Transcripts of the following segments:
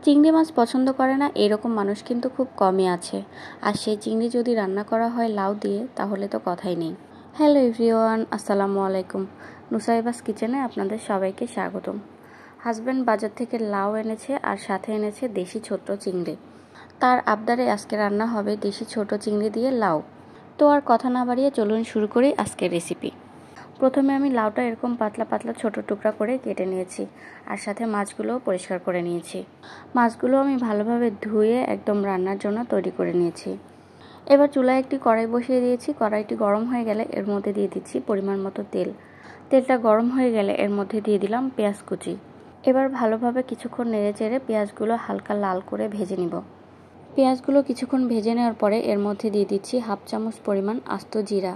চিংড়ি মাছ পছন্দ করে না এরকম মানুষ কিন্তু খুব কমই আছে। আর সেই চিংড়ি যদি রান্না করা হয় লাউ দিয়ে তাহলে তো কথাই নেই। হ্যালো এভরিওয়ান, আসসালামু আলাইকুম। নুসাইবাস কিচেনে আপনাদের সবাইকে স্বাগতম। হাজব্যান্ড বাজার থেকে লাউ এনেছে আর সাথে এনেছে দেশি ছোট চিংড়ি। তার আবদারে আজকে রান্না হবে দেশি ছোট চিংড়ি দিয়ে লাউ। তো আর কথা না বাড়িয়ে চলুন শুরু করি আজকের রেসিপি। প্রথমে আমি লাউটা এরকম পাতলা পাতলা ছোট টুকরা করে কেটে নিয়েছি আর সাথে মাছগুলোও পরিষ্কার করে নিয়েছি। মাছগুলো আমি ভালোভাবে ধুয়ে একদম রান্নার জন্য তৈরি করে নিয়েছি। এবার চুলায় একটি কড়াই বসিয়ে দিয়েছি। কড়াইটি গরম হয়ে গেলে এর মধ্যে দিয়ে দিচ্ছি পরিমাণ মতো তেল। তেলটা গরম হয়ে গেলে এর মধ্যে দিয়ে দিলাম পেঁয়াজ কুচি। এবার ভালোভাবে কিছুক্ষণ নেড়ে চেড়ে পেঁয়াজগুলো হালকা লাল করে ভেজে নিব। পেঁয়াজগুলো কিছুক্ষণ ভেজে নেওয়ার পরে এর মধ্যে দিয়ে দিচ্ছি হাফ চামচ পরিমাণ আস্ত জিরা।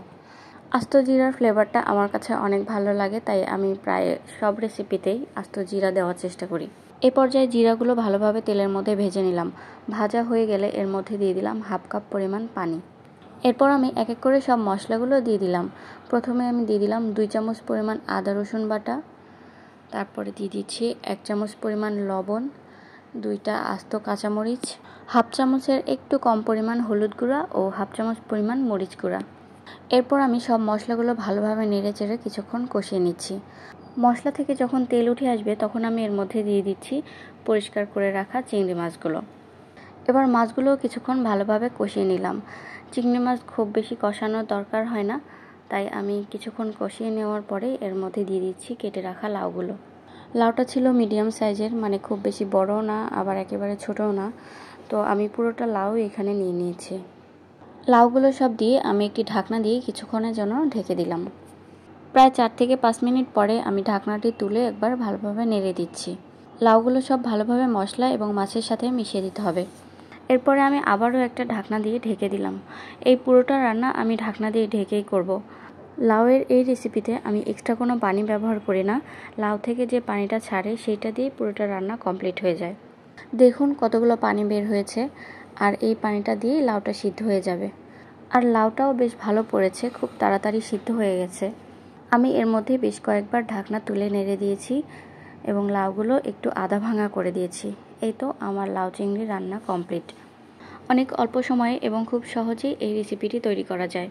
আস্ত জিরার ফ্লেভারটা আমার কাছে অনেক ভালো লাগে, তাই আমি প্রায় সব রেসিপিতেই আস্ত জিরা দেওয়ার চেষ্টা করি। এই পর্যায়ে জিরাগুলো ভালোভাবে তেলের মধ্যে ভেজে নিলাম। ভাজা হয়ে গেলে এর মধ্যে দিয়ে দিলাম হাফ কাপ পরিমাণ পানি। এরপর আমি এক এক করে সব মশলাগুলো দিয়ে দিলাম। প্রথমে আমি দিয়ে দিলাম 2 চামচ পরিমাণ আদা রসুন বাটা, তারপরে দিয়ে দিচ্ছি 1 চামচ পরিমাণ লবণ, 2টা আস্ত কাঁচামরিচ, হাফ চামচের একটু কম পরিমাণ হলুদ গুঁড়া ও হাফ চামচ পরিমাণ মরিচ গুঁড়া। এরপর আমি সব মশলাগুলো ভালোভাবে নেড়ে চেড়ে কিছুক্ষণ কষিয়ে নিচ্ছি। মশলা থেকে যখন তেল উঠে আসবে তখন আমি এর মধ্যে দিয়ে দিচ্ছি পরিষ্কার করে রাখা চিংড়ি মাছগুলো। এবার মাছগুলো কিছুক্ষণ ভালোভাবে কষিয়ে নিলাম। চিংড়ি মাছ খুব বেশি কষানোর দরকার হয় না, তাই আমি কিছুক্ষণ কষিয়ে নেওয়ার পরে এর মধ্যে দিয়ে দিচ্ছি কেটে রাখা লাউগুলো। লাউটা ছিল মিডিয়াম সাইজের, মানে খুব বেশি বড়ও না আবার একেবারে ছোটও না। তো আমি পুরোটা লাউ এখানে নিয়ে নিয়েছি। লাউগুলো সব দিয়ে আমি একটি ঢাকনা দিয়ে কিছুক্ষণের জন্য ঢেকে দিলাম। প্রায় 4 থেকে 5 মিনিট পরে আমি ঢাকনাটি তুলে একবার ভালোভাবে নেড়ে দিচ্ছি। লাউগুলো সব ভালোভাবে মশলা এবং মাছের সাথে মিশিয়ে দিতে হবে। এরপরে আমি আবারও একটা ঢাকনা দিয়ে ঢেকে দিলাম। এই পুরোটা রান্না আমি ঢাকনা দিয়ে ঢেকেই করব। লাউয়ের এই রেসিপিতে আমি এক্সট্রা কোনো পানি ব্যবহার করি না। লাউ থেকে যে পানিটা ছাড়ে সেইটা দিয়ে পুরোটা রান্না কমপ্লিট হয়ে যায়। দেখুন কতগুলো পানি বের হয়েছে, আর এই পানিটা দিয়েই লাউটা সিদ্ধ হয়ে যাবে। আর লাউটাও বেশ ভালো পড়েছে, খুব তাড়াতাড়ি সিদ্ধ হয়ে গেছে। আমি এর মধ্যে বেশ কয়েকবার ঢাকনা তুলে নেড়ে দিয়েছি এবং লাউগুলো একটু আধা ভাঙা করে দিয়েছি। এই তো আমার লাউ চিংড়ি রান্না কমপ্লিট। অনেক অল্প সময়ে এবং খুব সহজেই এই রেসিপিটি তৈরি করা যায়।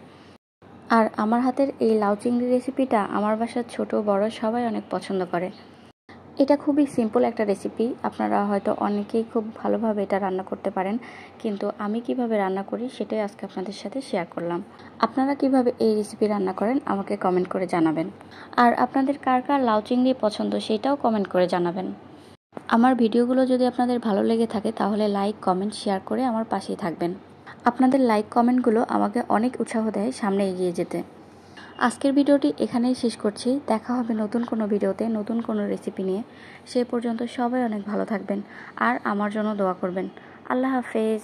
আর আমার হাতের এই লাউ চিংড়ি রেসিপিটা আমার বাসার ছোট বড় সবাই অনেক পছন্দ করে। এটা খুবই সিম্পল একটা রেসিপি, আপনারা হয়তো অনেকেই খুব ভালোভাবে এটা রান্না করতে পারেন, কিন্তু আমি কিভাবে রান্না করি সেটাই আজকে আপনাদের সাথে শেয়ার করলাম। আপনারা কিভাবে এই রেসিপি রান্না করেন আমাকে কমেন্ট করে জানাবেন। আর আপনাদের কার কার লাউ চিংড়ি পছন্দ সেটাও কমেন্ট করে জানাবেন। আমার ভিডিওগুলো যদি আপনাদের ভালো লেগে থাকে তাহলে লাইক, কমেন্ট, শেয়ার করে আমার পাশেই থাকবেন। আপনাদের লাইক কমেন্টগুলো আমাকে অনেক উৎসাহ দেয় সামনে এগিয়ে যেতে। আজকের ভিডিওটি এখানেই শেষ করছি। দেখা হবে নতুন কোনো ভিডিওতে নতুন কোনো রেসিপি নিয়ে। সে পর্যন্ত সবাই অনেক ভালো থাকবেন আর আমার জন্য দোয়া করবেন। আল্লাহ হাফেজ।